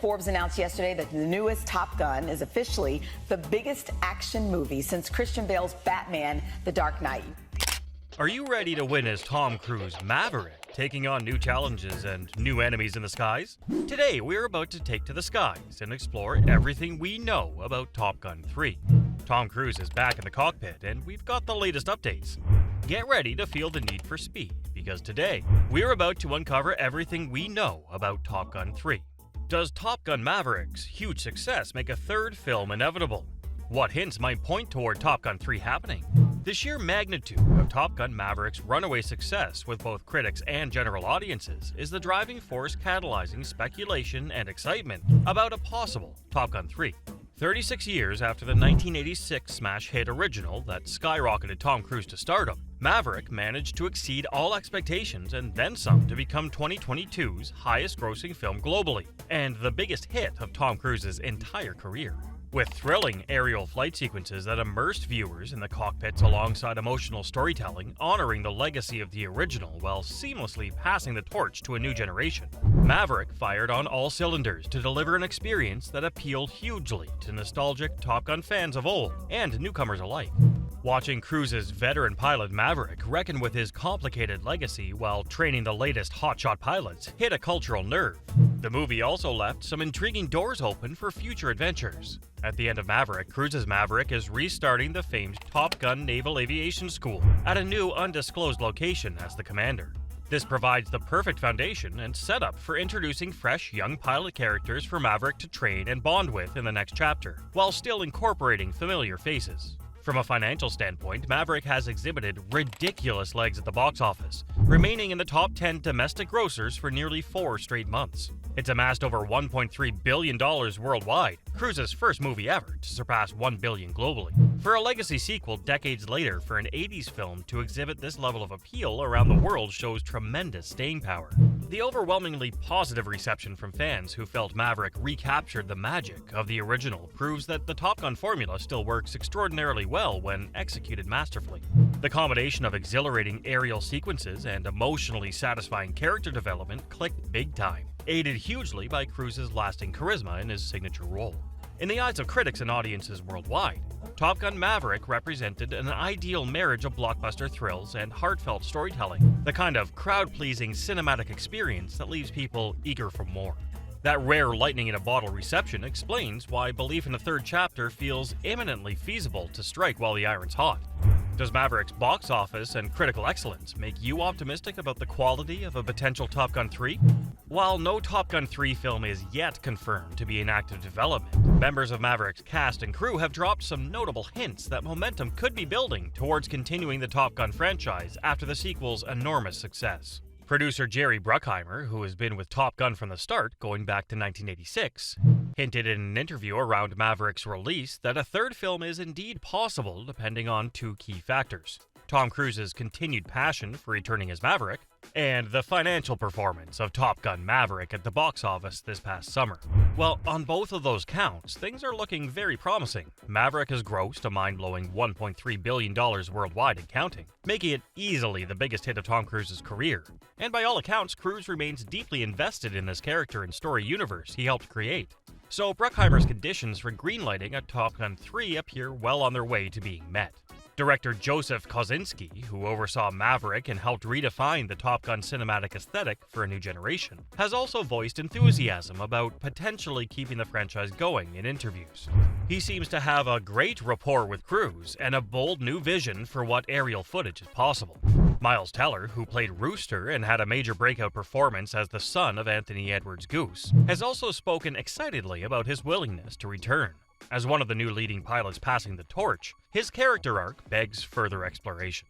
Forbes announced yesterday that the newest Top Gun is officially the biggest action movie since Christian Bale's Batman: The Dark Knight. Are you ready to win as Tom Cruise Maverick, taking on new challenges and new enemies in the skies? Today, we're about to take to the skies and explore everything we know about Top Gun 3. Tom Cruise is back in the cockpit, and we've got the latest updates. Get ready to feel the need for speed, because today, we're about to uncover everything we know about Top Gun 3. Does Top Gun Maverick's huge success make a third film inevitable? What hints might point toward Top Gun 3 happening? The sheer magnitude of Top Gun Maverick's runaway success with both critics and general audiences is the driving force catalyzing speculation and excitement about a possible Top Gun 3. 36 years after the 1986 smash hit original that skyrocketed Tom Cruise to stardom, Maverick managed to exceed all expectations and then some to become 2022's highest-grossing film globally, and the biggest hit of Tom Cruise's entire career. With thrilling aerial flight sequences that immersed viewers in the cockpits alongside emotional storytelling, honoring the legacy of the original while seamlessly passing the torch to a new generation, Maverick fired on all cylinders to deliver an experience that appealed hugely to nostalgic Top Gun fans of old and newcomers alike. Watching Cruise's veteran pilot Maverick reckon with his complicated legacy while training the latest hotshot pilots hit a cultural nerve. The movie also left some intriguing doors open for future adventures. At the end of Maverick, Cruise's Maverick is restarting the famed Top Gun Naval Aviation School at a new undisclosed location as the commander. This provides the perfect foundation and setup for introducing fresh young pilot characters for Maverick to train and bond with in the next chapter, while still incorporating familiar faces. From a financial standpoint, Maverick has exhibited ridiculous legs at the box office, remaining in the top 10 domestic grossers for nearly 4 straight months. It's amassed over $1.3 billion worldwide, Cruise's first movie ever to surpass $1 billion globally. For a legacy sequel decades later for an 80s film to exhibit this level of appeal around the world shows tremendous staying power. The overwhelmingly positive reception from fans who felt Maverick recaptured the magic of the original proves that the Top Gun formula still works extraordinarily well when executed masterfully. The combination of exhilarating aerial sequences and emotionally satisfying character development clicked big time, aided hugely by Cruise's lasting charisma in his signature role. In the eyes of critics and audiences worldwide, Top Gun Maverick represented an ideal marriage of blockbuster thrills and heartfelt storytelling, the kind of crowd-pleasing cinematic experience that leaves people eager for more. That rare lightning-in-a-bottle reception explains why belief in a third chapter feels imminently feasible to strike while the iron's hot. Does Maverick's box office and critical excellence make you optimistic about the quality of a potential Top Gun 3? While no Top Gun 3 film is yet confirmed to be in active development, members of Maverick's cast and crew have dropped some notable hints that momentum could be building towards continuing the Top Gun franchise after the sequel's enormous success. Producer Jerry Bruckheimer, who has been with Top Gun from the start, going back to 1986, hinted in an interview around Maverick's release that a third film is indeed possible depending on 2 key factors: Tom Cruise's continued passion for returning as Maverick, and the financial performance of Top Gun Maverick at the box office this past summer. Well, on both of those counts, things are looking very promising. Maverick has grossed a mind-blowing $1.3 billion worldwide and counting, making it easily the biggest hit of Tom Cruise's career. And by all accounts, Cruise remains deeply invested in this character and story universe he helped create. So Bruckheimer's conditions for greenlighting a Top Gun 3 appear well on their way to being met. Director Joseph Kosinski, who oversaw Maverick and helped redefine the Top Gun cinematic aesthetic for a new generation, has also voiced enthusiasm about potentially keeping the franchise going in interviews. He seems to have a great rapport with Cruise and a bold new vision for what aerial footage is possible. Miles Teller, who played Rooster and had a major breakout performance as the son of Anthony Edwards Goose, has also spoken excitedly about his willingness to return. As one of the new leading pilots passing the torch, his character arc begs further exploration.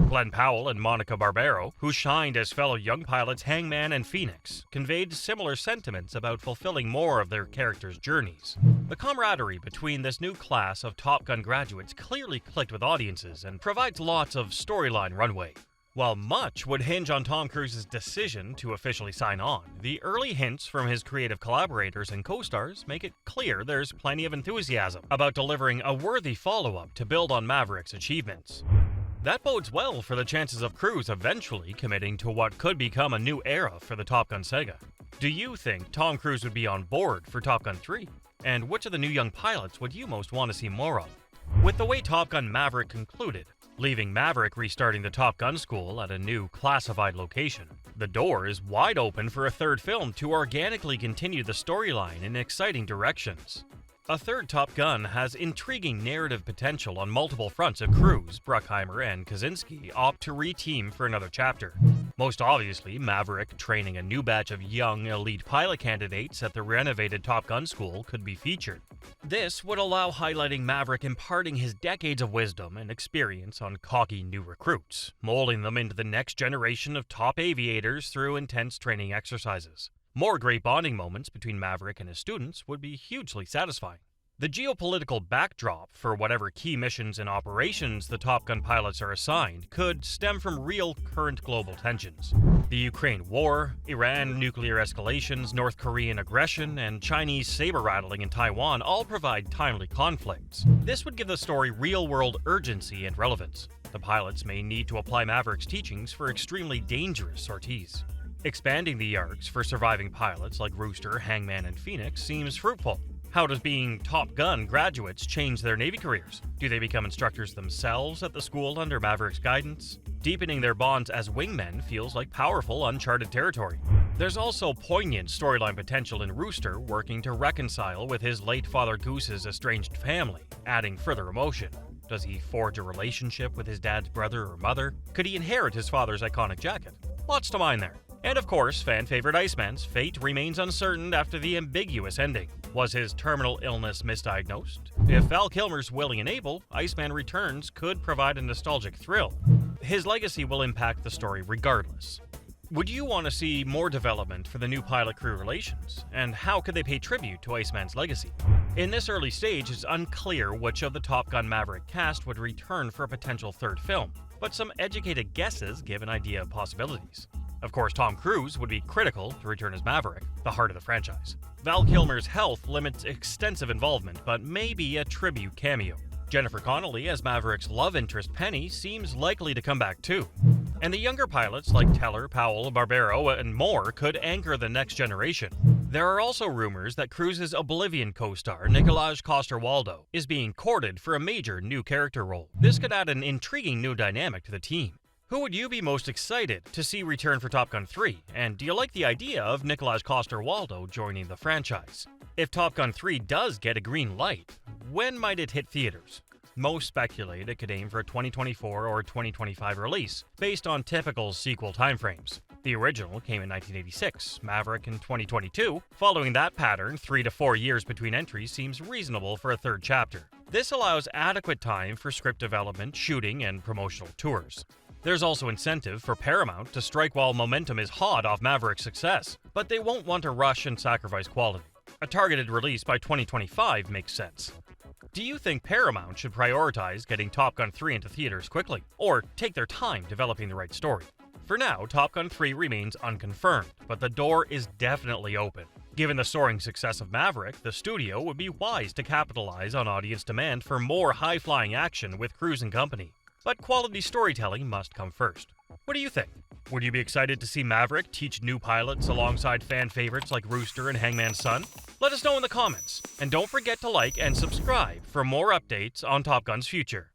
Glenn Powell and Monica Barbero, who shined as fellow young pilots Hangman and Phoenix, conveyed similar sentiments about fulfilling more of their characters' journeys. The camaraderie between this new class of Top Gun graduates clearly clicked with audiences and provides lots of storyline runway. While much would hinge on Tom Cruise's decision to officially sign on, the early hints from his creative collaborators and co-stars make it clear there's plenty of enthusiasm about delivering a worthy follow-up to build on Maverick's achievements. That bodes well for the chances of Cruise eventually committing to what could become a new era for the Top Gun saga. Do you think Tom Cruise would be on board for Top Gun 3? And which of the new young pilots would you most want to see more of? With the way Top Gun Maverick concluded, leaving Maverick restarting the Top Gun school at a new classified location, the door is wide open for a third film to organically continue the storyline in exciting directions. A third Top Gun has intriguing narrative potential on multiple fronts if Cruise, Bruckheimer, and Kaczynski opt to re-team for another chapter. Most obviously, Maverick training a new batch of young, elite pilot candidates at the renovated Top Gun school could be featured. This would allow highlighting Maverick imparting his decades of wisdom and experience on cocky new recruits, molding them into the next generation of top aviators through intense training exercises. More great bonding moments between Maverick and his students would be hugely satisfying. The geopolitical backdrop for whatever key missions and operations the Top Gun pilots are assigned could stem from real current global tensions. The Ukraine war, Iran nuclear escalations, North Korean aggression, and Chinese saber-rattling in Taiwan all provide timely conflicts. This would give the story real-world urgency and relevance. The pilots may need to apply Maverick's teachings for extremely dangerous sorties. Expanding the arcs for surviving pilots like Rooster, Hangman, and Phoenix seems fruitful. How does being Top Gun graduates change their Navy careers? Do they become instructors themselves at the school under Maverick's guidance? Deepening their bonds as wingmen feels like powerful, uncharted territory. There's also poignant storyline potential in Rooster working to reconcile with his late father Goose's estranged family, adding further emotion. Does he forge a relationship with his dad's brother or mother? Could he inherit his father's iconic jacket? Lots to mine there. And of course, fan-favorite Iceman's fate remains uncertain after the ambiguous ending. Was his terminal illness misdiagnosed? If Val Kilmer's willing and able, Iceman Returns could provide a nostalgic thrill. His legacy will impact the story regardless. Would you want to see more development for the new pilot-crew relations? And how could they pay tribute to Iceman's legacy? In this early stage, it's unclear which of the Top Gun Maverick cast would return for a potential third film, but some educated guesses give an idea of possibilities. Of course, Tom Cruise would be critical to return as Maverick, the heart of the franchise. Val Kilmer's health limits extensive involvement, but may be a tribute cameo. Jennifer Connelly as Maverick's love interest Penny seems likely to come back too. And the younger pilots like Teller, Powell, Barbero, and more could anchor the next generation. There are also rumors that Cruise's Oblivion co-star, Nikolaj Coster-Waldau, is being courted for a major new character role. This could add an intriguing new dynamic to the team. Who would you be most excited to see return for Top Gun 3? And do you like the idea of Nikolaj Coster-Waldau joining the franchise? If Top Gun 3 does get a green light, when might it hit theaters? Most speculate it could aim for a 2024 or 2025 release, based on typical sequel timeframes. The original came in 1986, Maverick in 2022. Following that pattern, 3 to 4 years between entries seems reasonable for a third chapter. This allows adequate time for script development, shooting, and promotional tours. There's also incentive for Paramount to strike while momentum is hot off Maverick's success, but they won't want to rush and sacrifice quality. A targeted release by 2025 makes sense. Do you think Paramount should prioritize getting Top Gun 3 into theaters quickly, or take their time developing the right story? For now, Top Gun 3 remains unconfirmed, but the door is definitely open. Given the soaring success of Maverick, the studio would be wise to capitalize on audience demand for more high-flying action with Cruise and company. But quality storytelling must come first. What do you think? Would you be excited to see Maverick teach new pilots alongside fan favorites like Rooster and Hangman's son? Let us know in the comments, and don't forget to like and subscribe for more updates on Top Gun's future.